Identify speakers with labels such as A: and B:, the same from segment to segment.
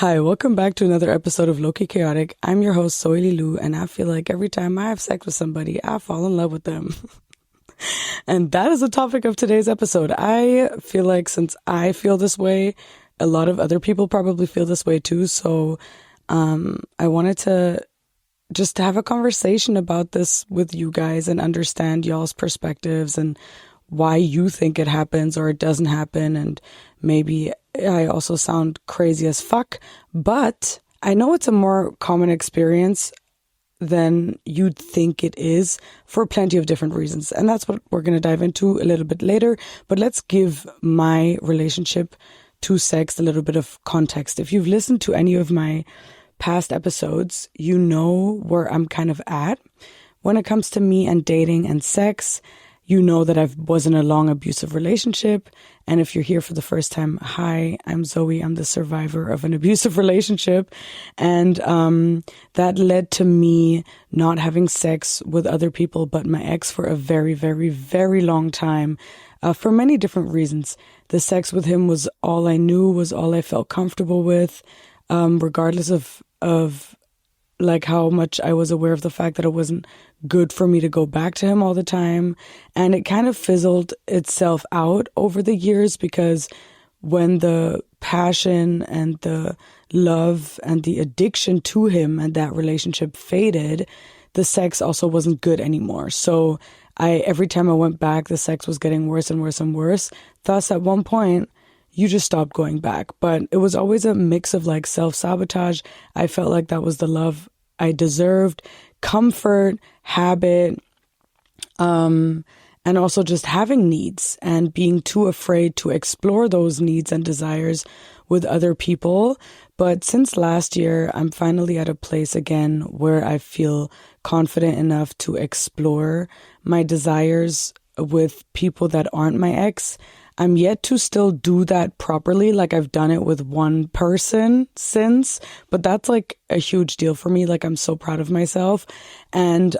A: Hi, welcome back to another episode of Lowkey Chaotic. I'm your host, Soily Lou, and I feel like every time I have sex with somebody, I fall in love with them. And that is the topic of today's episode. I feel like since I feel this way, a lot of other people probably feel this way too. So I wanted to just have a conversation about this with you guys and understand y'all's perspectives and why you think it happens or it doesn't happen. And maybe I also sound crazy as fuck, but I know it's a more common experience than you'd think it is for plenty of different reasons. And that's what we're going to dive into a little bit later. But let's give my relationship to sex a little bit of context. If you've listened to any of my past episodes, you know where I'm kind of at when it comes to me and dating and sex. You know that I was in a long abusive relationship. And if you're here for the first time, hi, I'm Zoe. I'm the survivor of an abusive relationship. And that led to me not having sex with other people but my ex for a very, very, very long time for many different reasons. The sex with him was all I knew, was all I felt comfortable with, regardless of like how much I was aware of the fact that it wasn't good for me to go back to him all the time. And it kind of fizzled itself out over the years because when the passion and the love and the addiction to him and that relationship faded, the sex also wasn't good anymore. So every time I went back, the sex was getting worse and worse and worse. Thus, at one point, you just stopped going back. But it was always a mix of like self-sabotage. I felt like that was the love I deserved, comfort, habit, and also just having needs and being too afraid to explore those needs and desires with other people. But since last year, I'm finally at a place again where I feel confident enough to explore my desires with people that aren't my ex. I'm yet to still do that properly. Like I've done it with one person since, but that's like a huge deal for me. Like I'm so proud of myself. And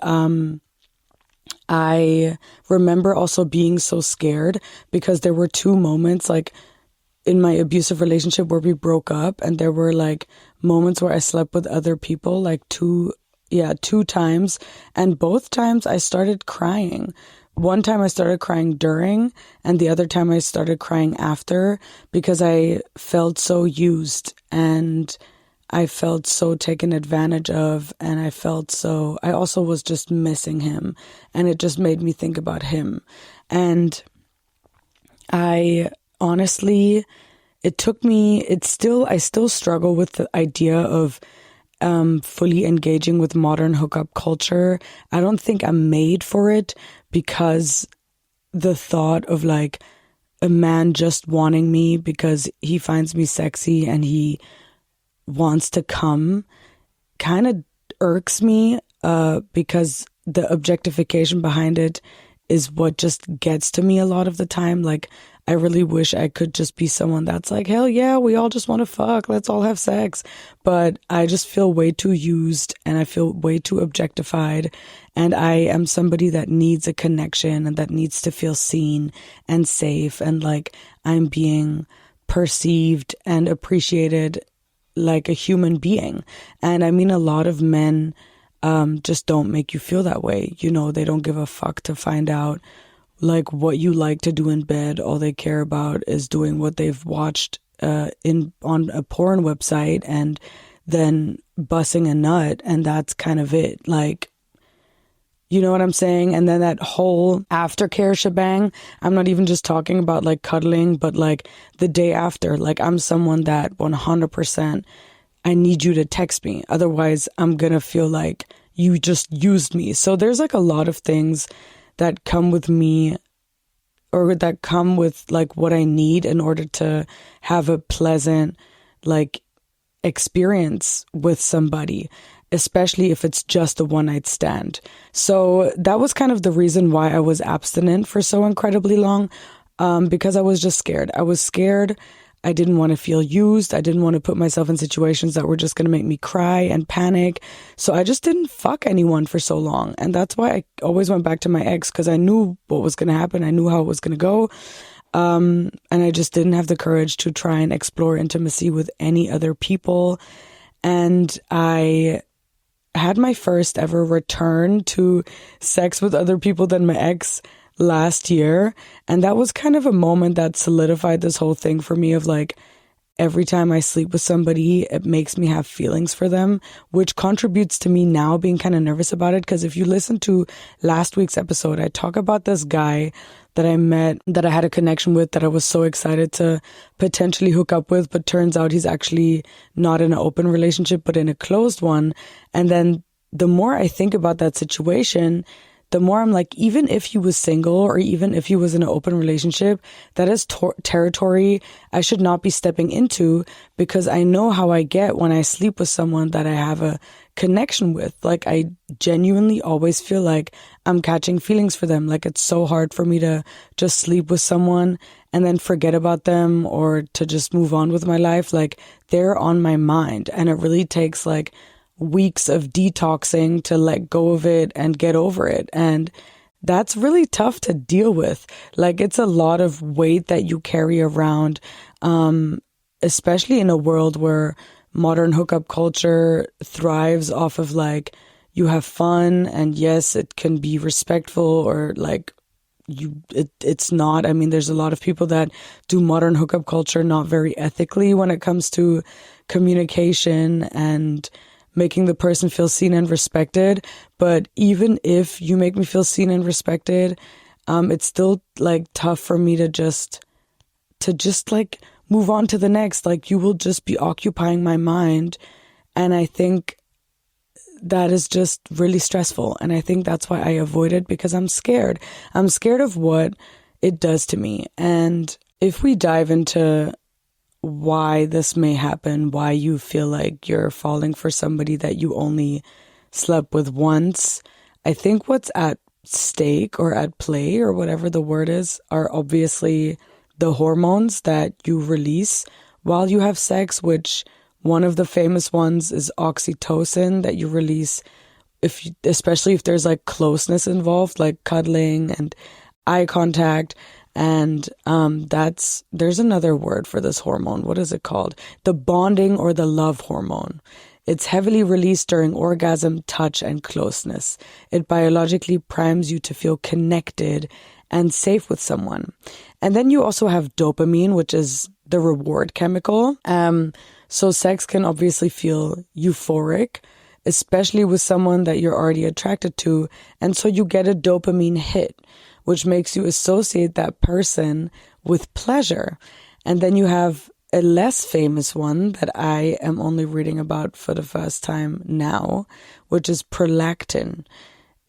A: I remember also being so scared because there were two moments like in my abusive relationship where we broke up, and there were like moments where I slept with other people, like two times. And both times I started crying. One time I started crying during, and the other time I started crying after because I felt so used and I felt so taken advantage of, and I also was just missing him, and it just made me think about him. And I honestly, I still struggle with the idea of fully engaging with modern hookup culture. I don't think I'm made for it because the thought of like a man just wanting me because he finds me sexy and he wants to come kind of irks me because the objectification behind it is what just gets to me a lot of the time. Like I really wish I could just be someone that's like, hell yeah, we all just want to fuck. Let's all have sex. But I just feel way too used and I feel way too objectified. And I am somebody that needs a connection and that needs to feel seen and safe. And like I'm being perceived and appreciated like a human being. And I mean, a lot of men just don't make you feel that way. You know, they don't give a fuck to find out like what you like to do in bed. All they care about is doing what they've watched on a porn website and then bussing a nut, and that's kind of it. Like, you know what I'm saying? And then that whole aftercare shebang, I'm not even just talking about like cuddling, but like the day after, like I'm someone that 100% I need you to text me. Otherwise I'm going to feel like you just used me. So there's like a lot of things that come with me or that come with like what I need in order to have a pleasant like experience with somebody, especially if it's just a one night stand. So that was kind of the reason why I was abstinent for so incredibly long, because I was just scared. I was scared. I didn't want to feel used. I didn't want to put myself in situations that were just going to make me cry and panic. So I just didn't fuck anyone for so long. And that's why I always went back to my ex, because I knew what was going to happen. I knew how it was going to go. And I just didn't have the courage to try and explore intimacy with any other people. And I had my first ever return to sex with other people than my ex last year. And that was kind of a moment that solidified this whole thing for me of like, every time I sleep with somebody, it makes me have feelings for them, which contributes to me now being kind of nervous about it. Because if you listen to last week's episode, I talk about this guy that I met, that I had a connection with, that I was so excited to potentially hook up with, but turns out he's actually not in an open relationship, but in a closed one. And then the more I think about that situation, the more I'm like, even if he was single or even if he was in an open relationship, that is territory I should not be stepping into, because I know how I get when I sleep with someone that I have a connection with. Like, I genuinely always feel like I'm catching feelings for them. Like, it's so hard for me to just sleep with someone and then forget about them or to just move on with my life. Like, they're on my mind, and it really takes like weeks of detoxing to let go of it and get over it. And that's really tough to deal with. Like, it's a lot of weight that you carry around, especially in a world where modern hookup culture thrives off of like, you have fun, and yes, it can be respectful, or like it's not. I mean, there's a lot of people that do modern hookup culture not very ethically when it comes to communication and making the person feel seen and respected. But even if you make me feel seen and respected, it's still like tough for me to just like move on to the next. Like, you will just be occupying my mind. And I think that is just really stressful. And I think that's why I avoid it, because I'm scared. I'm scared of what it does to me. And if we dive into why this may happen, why you feel like you're falling for somebody that you only slept with once, I think what's at stake or at play, or whatever the word is, are obviously the hormones that you release while you have sex, which one of the famous ones is oxytocin, that you release especially if there's like closeness involved, like cuddling and eye contact. And there's another word for this hormone. What is it called? The bonding or the love hormone. It's heavily released during orgasm, touch, and closeness. It biologically primes you to feel connected and safe with someone. And then you also have dopamine, which is the reward chemical. So sex can obviously feel euphoric, especially with someone that you're already attracted to. And so you get a dopamine hit, which makes you associate that person with pleasure. And then you have a less famous one that I am only reading about for the first time now, which is prolactin.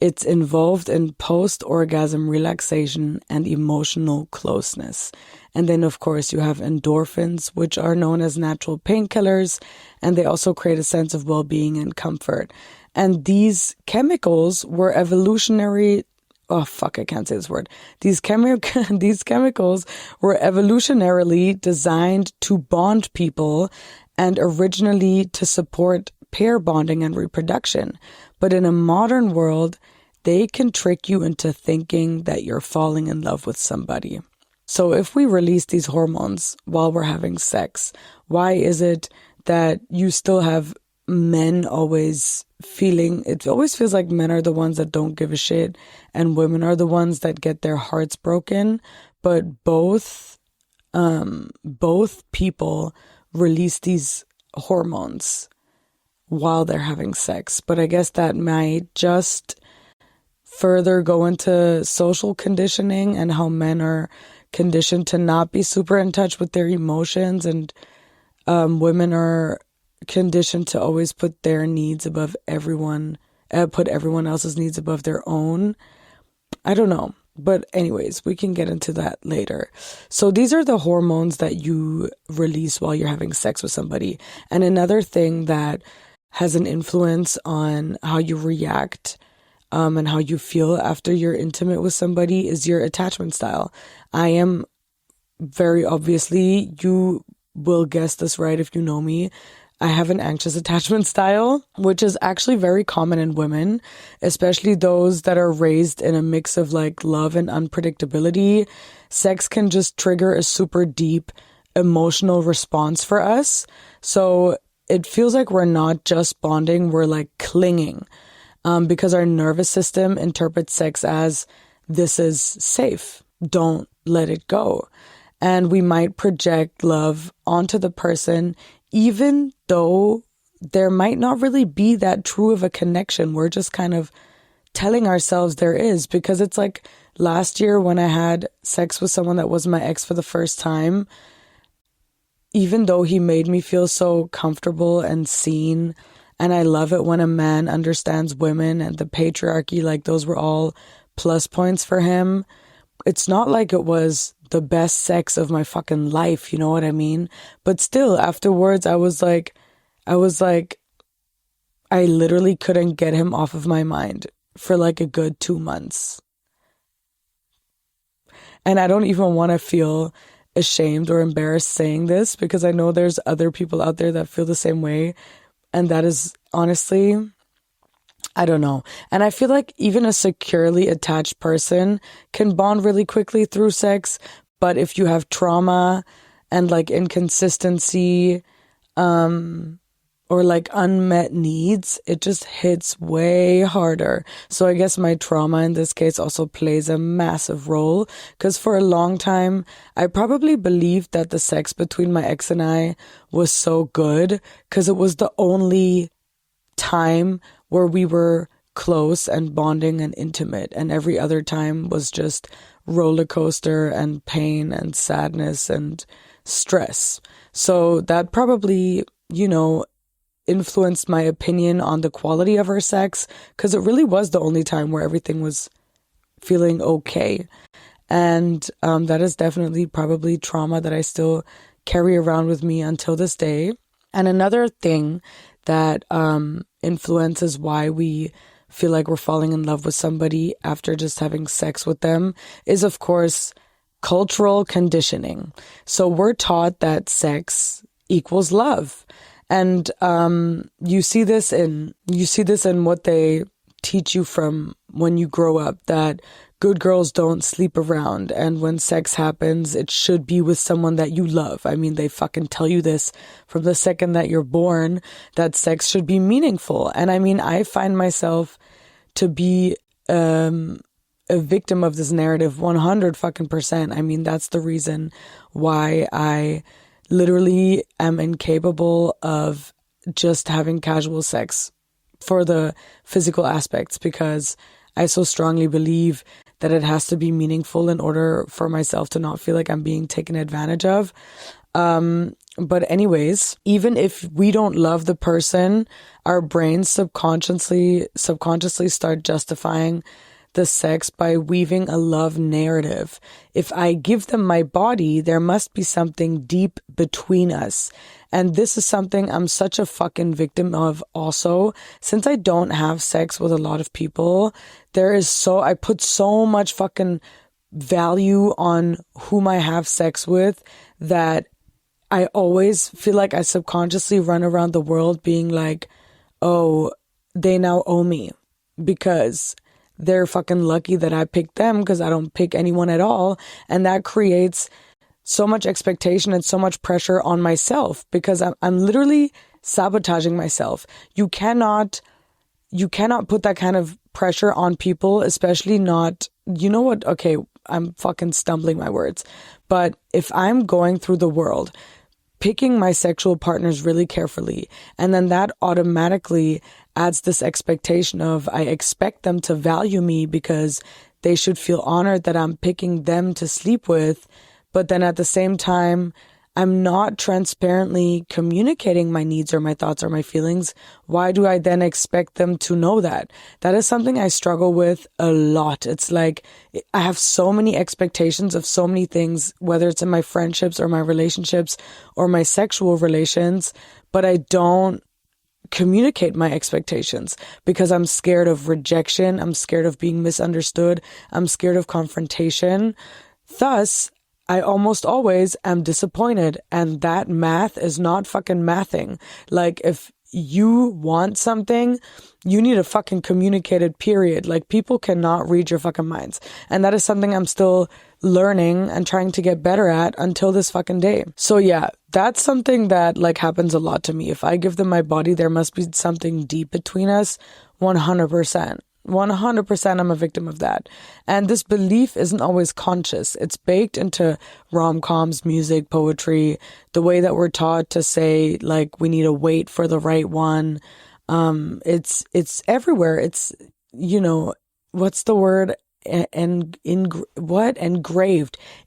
A: It's involved in post-orgasm relaxation and emotional closeness. And then, of course, you have endorphins, which are known as natural painkillers, and they also create a sense of well-being and comfort. And these chemicals were evolutionary. Oh, fuck, I can't say this word. These chemicals were evolutionarily designed to bond people and originally to support pair bonding and reproduction. But in a modern world, they can trick you into thinking that you're falling in love with somebody. So if we release these hormones while we're having sex, why is it that you still have men always feeling, it always feels like men are the ones that don't give a shit and women are the ones that get their hearts broken, but both people release these hormones while they're having sex. But I guess that might just further go into social conditioning and how men are conditioned to not be super in touch with their emotions, and women are conditioned to always put their needs above everyone, put everyone else's needs above their own. I don't know. But anyways, we can get into that later. So these are the hormones that you release while you're having sex with somebody. And another thing that has an influence on how you react and how you feel after you're intimate with somebody is your attachment style. I am very obviously, you will guess this right if you know me, I have an anxious attachment style, which is actually very common in women, especially those that are raised in a mix of like love and unpredictability. Sex can just trigger a super deep emotional response for us. So it feels like we're not just bonding, we're like clinging, because our nervous system interprets sex as this is safe. Don't let it go. And we might project love onto the person, even though there might not really be that true of a connection. We're just kind of telling ourselves there is, because it's like last year when I had sex with someone that was my ex for the first time, even though he made me feel so comfortable and seen, and I love it when a man understands women and the patriarchy, like those were all plus points for him. It's not like it was the best sex of my fucking life, you know what I mean? But still, afterwards, I was like, I literally couldn't get him off of my mind for like a good 2 months. And I don't even want to feel ashamed or embarrassed saying this, because I know there's other people out there that feel the same way. And that is honestly, I don't know. And I feel like even a securely attached person can bond really quickly through sex. But if you have trauma and like inconsistency, or like unmet needs, it just hits way harder. So I guess my trauma in this case also plays a massive role, because for a long time, I probably believed that the sex between my ex and I was so good because it was the only time where we were close and bonding and intimate, and every other time was just roller coaster and pain and sadness and stress. So that probably, influenced my opinion on the quality of our sex, because it really was the only time where everything was feeling okay. And that is definitely probably trauma that I still carry around with me until this day. And another thing that influences why we feel like we're falling in love with somebody after just having sex with them is, of course, cultural conditioning. So we're taught that sex equals love. And you see this in what they teach you from when you grow up, that good girls don't sleep around, and when sex happens, it should be with someone that you love. I mean, they fucking tell you this from the second that you're born, that sex should be meaningful. And I mean, I find myself to be a victim of this narrative 100%. I mean, that's the reason why I literally am incapable of just having casual sex for the physical aspects, because I so strongly believe that it has to be meaningful in order for myself to not feel like I'm being taken advantage of. But anyways, even if we don't love the person, our brains subconsciously start justifying the sex by weaving a love narrative. If I give them my body, there must be something deep between us. And this is something I'm such a fucking victim of also. Since I don't have sex with a lot of people, I put so much fucking value on whom I have sex with that I always feel like I subconsciously run around the world being like, oh, they now owe me because they're fucking lucky that I picked them, because I don't pick anyone at all. And that creates so much expectation and so much pressure on myself, because I'm literally sabotaging myself. You cannot put that kind of pressure on people, especially not, you know what? Okay, I'm fucking stumbling my words. But if I'm going through the world picking my sexual partners really carefully, and then that automatically adds this expectation of, I expect them to value me because they should feel honored that I'm picking them to sleep with. But then at the same time, I'm not transparently communicating my needs or my thoughts or my feelings. Why do I then expect them to know that? That is something I struggle with a lot. It's like I have so many expectations of so many things, whether it's in my friendships or my relationships or my sexual relations, but I don't communicate my expectations because I'm scared of rejection. I'm scared of being misunderstood. I'm scared of confrontation. Thus, I almost always am disappointed, and that math is not fucking mathing. Like, if you want something, you need to fucking communicate it, period. Like, people cannot read your fucking minds. And that is something I'm still learning and trying to get better at until this fucking day. So yeah, that's something that like happens a lot to me. If I give them my body, there must be something deep between us. 100%. 100% I'm a victim of that. And this belief isn't always conscious. It's baked into rom-coms, music, poetry, the way that we're taught to say, like, we need to wait for the right one. It's everywhere. It's, you know, what's the word? Engraved.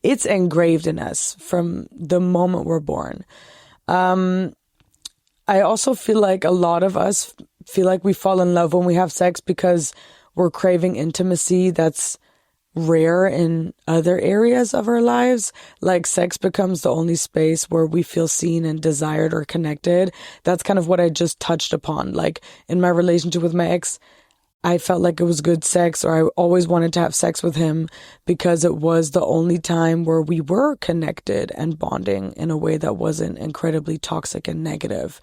A: It's engraved in us from the moment we're born. I also feel like a lot of us feel like we fall in love when we have sex because we're craving intimacy that's rare in other areas of our lives. Like, sex becomes the only space where we feel seen and desired or connected. That's kind of what I just touched upon. Like, in my relationship with my ex, I felt like it was good sex, or I always wanted to have sex with him because it was the only time where we were connected and bonding in a way that wasn't incredibly toxic and negative.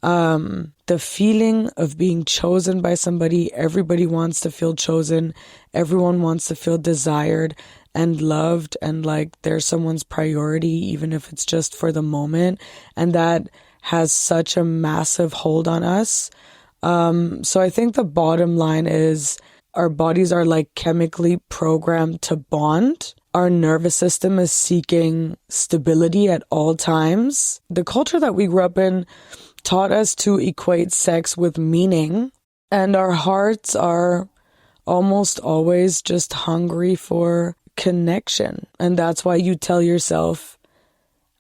A: The feeling of being chosen by somebody, everybody wants to feel chosen. Everyone wants to feel desired and loved, and like they're someone's priority, even if it's just for the moment. And that has such a massive hold on us. So I think the bottom line is our bodies are like chemically programmed to bond. Our nervous system is seeking stability at all times. The culture that we grew up in taught us to equate sex with meaning, and our hearts are almost always just hungry for connection. And that's why you tell yourself,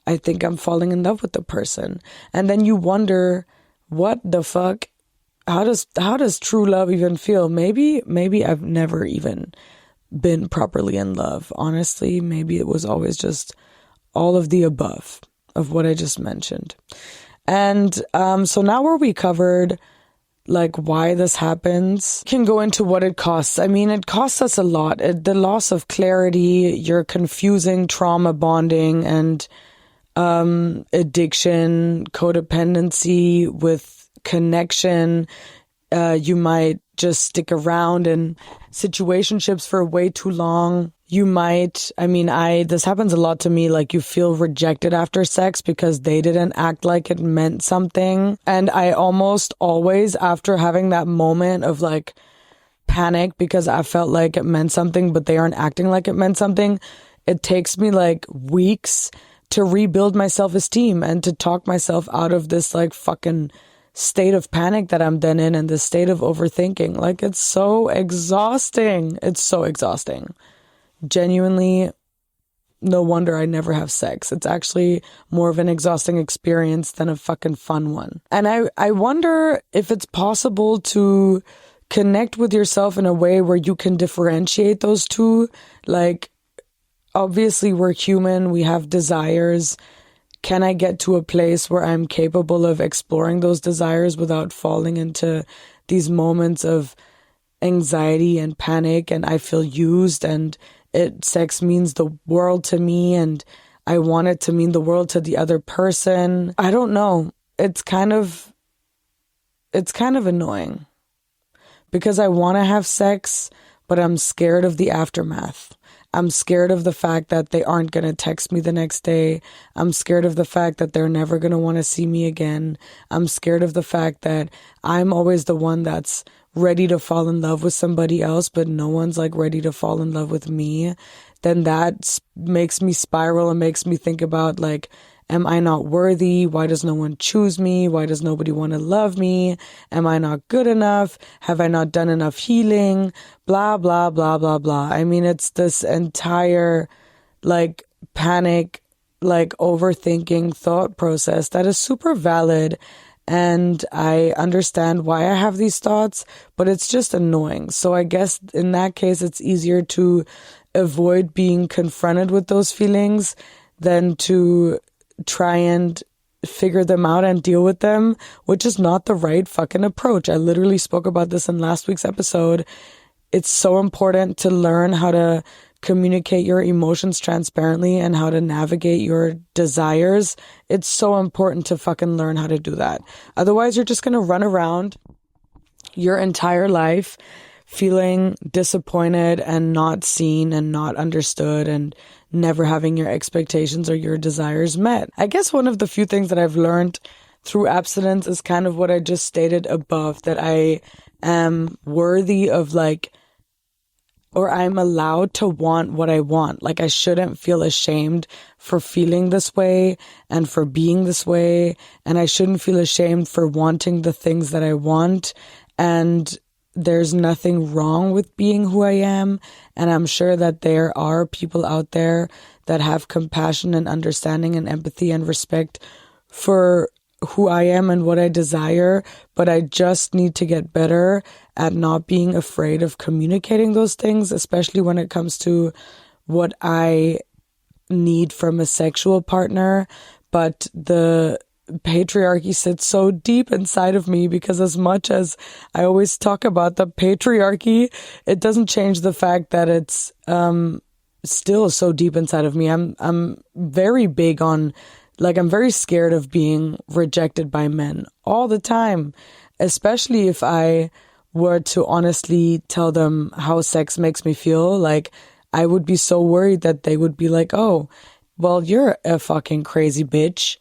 A: I think I'm falling in love with the person. And then you wonder, what the fuck? How does true love even feel? Maybe I've never even been properly in love. Honestly, maybe it was always just all of the above of what I just mentioned. And so now where we covered like why this happens, can go into what it costs. I mean, it costs us a lot. The loss of clarity, you're confusing trauma bonding and addiction, codependency with connection. You might just stick around in situationships for way too long. You might, this happens a lot to me, like you feel rejected after sex because they didn't act like it meant something. And I almost always, after having that moment of like panic because I felt like it meant something, but they aren't acting like it meant something, it takes me like weeks to rebuild my self-esteem and to talk myself out of this like fucking state of panic that I'm then in, and the state of overthinking. Like, it's so exhausting. It's so exhausting. Genuinely, no wonder I never have sex. It's actually more of an exhausting experience than a fucking fun one. And I wonder if it's possible to connect with yourself in a way where you can differentiate those two. Like, obviously we're human, we have desires. Can I get to a place where I'm capable of exploring those desires without falling into these moments of anxiety and panic, and I feel used, and sex means the world to me, and I want it to mean the world to the other person? I don't know. It's kind of annoying because I want to have sex, but I'm scared of the aftermath. I'm scared of the fact that they aren't going to text me the next day. I'm scared of the fact that they're never going to want to see me again. I'm scared of the fact that I'm always the one that's ready to fall in love with somebody else, but no one's like ready to fall in love with me. Then that makes me spiral and makes me think about like, am I not worthy? Why does no one choose me? Why does nobody want to love me? Am I not good enough? Have I not done enough healing? Blah, blah, blah, blah, blah. I mean, it's this entire like panic, like overthinking thought process that is super valid. And I understand why I have these thoughts, but it's just annoying. So I guess in that case, it's easier to avoid being confronted with those feelings than to try and figure them out and deal with them, which is not the right fucking approach. I literally spoke about this in last week's episode. It's so important to learn how to communicate your emotions transparently and how to navigate your desires, it's so important to fucking learn how to do that. Otherwise, you're just going to run around your entire life feeling disappointed and not seen and not understood and never having your expectations or your desires met. I guess one of the few things that I've learned through abstinence is kind of what I just stated above, that I am worthy of or I'm allowed to want what I want. Like, I shouldn't feel ashamed for feeling this way and for being this way. And I shouldn't feel ashamed for wanting the things that I want. And there's nothing wrong with being who I am. And I'm sure that there are people out there that have compassion and understanding and empathy and respect for who I am and what I desire, but I just need to get better at not being afraid of communicating those things, especially when it comes to what I need from a sexual partner. But the patriarchy sits so deep inside of me, because as much as I always talk about the patriarchy, it doesn't change the fact that it's still so deep inside of me. I'm very big on, I'm very scared of being rejected by men all the time, especially if I were to honestly tell them how sex makes me feel. I would be so worried that they would be like, oh, well, you're a fucking crazy bitch.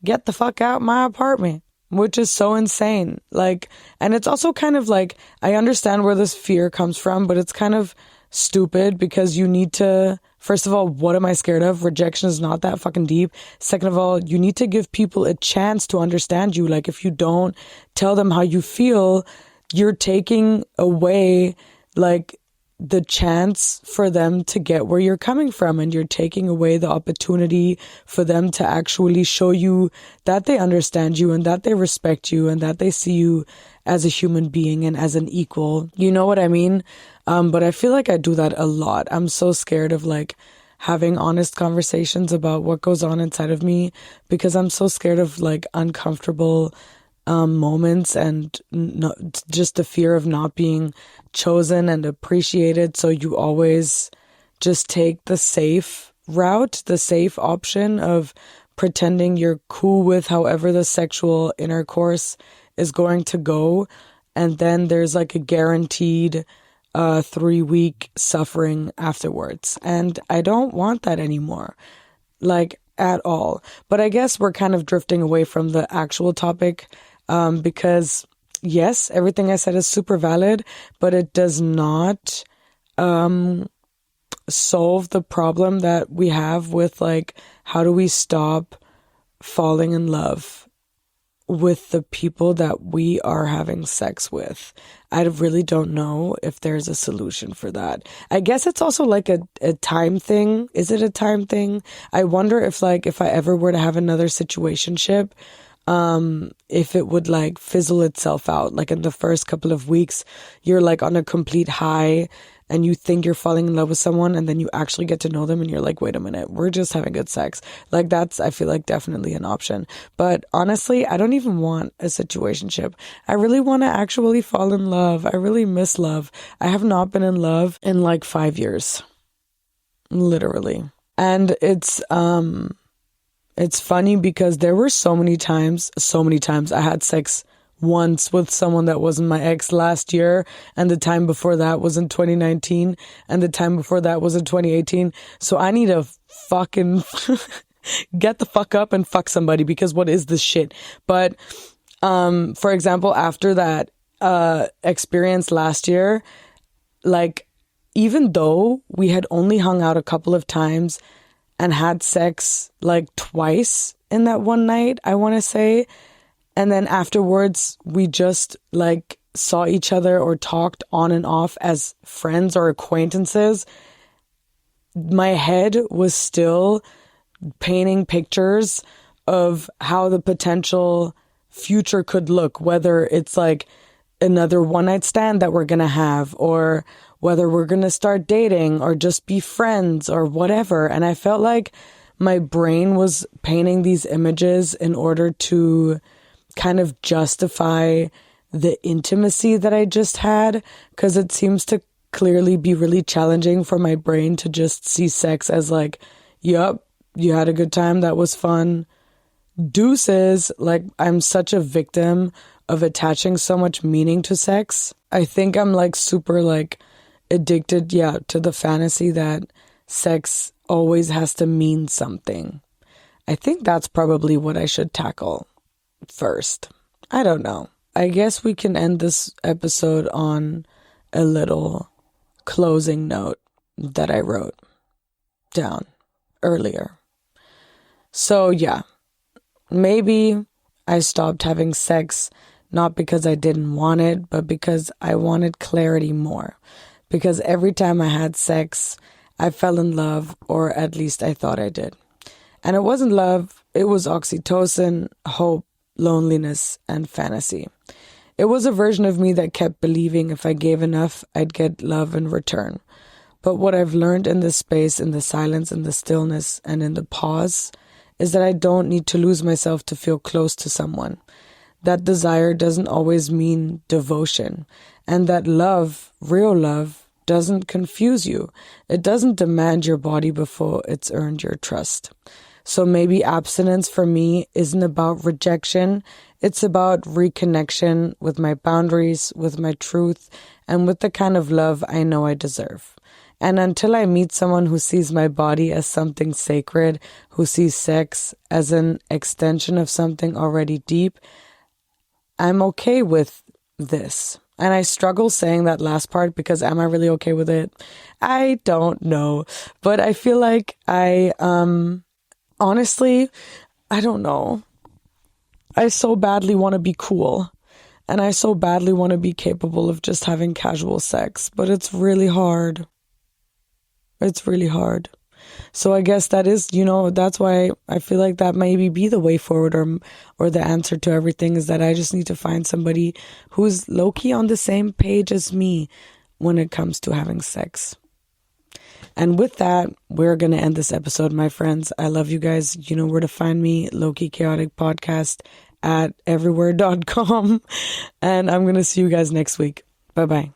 A: Get the fuck out my apartment, which is so insane. And it's also kind of I understand where this fear comes from, but it's kind of stupid, because you need to, first of all, what am I scared of? Rejection is not that fucking deep. Second of all, you need to give people a chance to understand you. If you don't tell them how you feel, you're taking away the chance for them to get where you're coming from, and you're taking away the opportunity for them to actually show you that they understand you and that they respect you and that they see you as a human being and as an equal. You know what I mean? But I feel like I do that a lot. I'm so scared of having honest conversations about what goes on inside of me, because I'm so scared of uncomfortable moments and just the fear of not being chosen and appreciated. So you always just take the safe route, the safe option of pretending you're cool with however the sexual intercourse is going to go. And then there's a guaranteed 3-week suffering afterwards. And I don't want that anymore, at all. But I guess we're kind of drifting away from the actual topic, because yes, everything I said is super valid, but it does not solve the problem that we have with how do we stop falling in love with the people that we are having sex with. I really don't know if there's a solution for that. I guess it's also a time thing. Is it a time thing? I wonder if if I ever were to have another situationship, if it would fizzle itself out. In the first couple of weeks, you're on a complete high and you think you're falling in love with someone, and then you actually get to know them and you're wait a minute, we're just having good sex. That's, I feel definitely an option. But honestly, I don't even want a situationship. I really want to actually fall in love. I really miss love. I have not been in love in 5 years. Literally. And it's funny because there were so many times I had sex once with someone that wasn't my ex last year, and the time before that was in 2019, and the time before that was in 2018. So I need to fucking get the fuck up and fuck somebody, because what is this shit? But for example, after that experience last year, even though we had only hung out a couple of times and had sex twice in that one night, I want to say, and then afterwards we just saw each other or talked on and off as friends or acquaintances, my head was still painting pictures of how the potential future could look, whether it's another one night stand that we're going to have, or whether we're going to start dating or just be friends or whatever. And I felt my brain was painting these images in order to kind of justify the intimacy that I just had, because it seems to clearly be really challenging for my brain to just see sex as like, yup, you had a good time, that was fun, deuces. Like, I'm such a victim of attaching so much meaning to sex. I think I'm like super like addicted, to the fantasy that sex always has to mean something. I think that's probably what I should tackle first. I don't know. I guess we can end this episode on a little closing note that I wrote down earlier. So maybe I stopped having sex not because I didn't want it, but because I wanted clarity more. Because every time I had sex, I fell in love, or at least I thought I did. And it wasn't love, it was oxytocin, hope, loneliness, and fantasy. It was a version of me that kept believing if I gave enough, I'd get love in return. But what I've learned in this space, in the silence, in the stillness, and in the pause, is that I don't need to lose myself to feel close to someone. That desire doesn't always mean devotion. And that love, real love, doesn't confuse you. It doesn't demand your body before it's earned your trust. So maybe abstinence for me isn't about rejection. It's about reconnection with my boundaries, with my truth, and with the kind of love I know I deserve. And until I meet someone who sees my body as something sacred, who sees sex as an extension of something already deep, I'm okay with this. And I struggle saying that last part because am I really okay with it? I don't know. But I feel like honestly, I don't know. I so badly want to be cool. And I so badly want to be capable of just having casual sex. But it's really hard. It's really hard. So I guess that is, that's why I feel like that maybe be the way forward or the answer to everything is that I just need to find somebody who's low-key on the same page as me when it comes to having sex. And with that, we're going to end this episode, my friends. I love you guys. You know where to find me, Lowkey Chaotic Podcast at everywhere.com. And I'm going to see you guys next week. Bye-bye.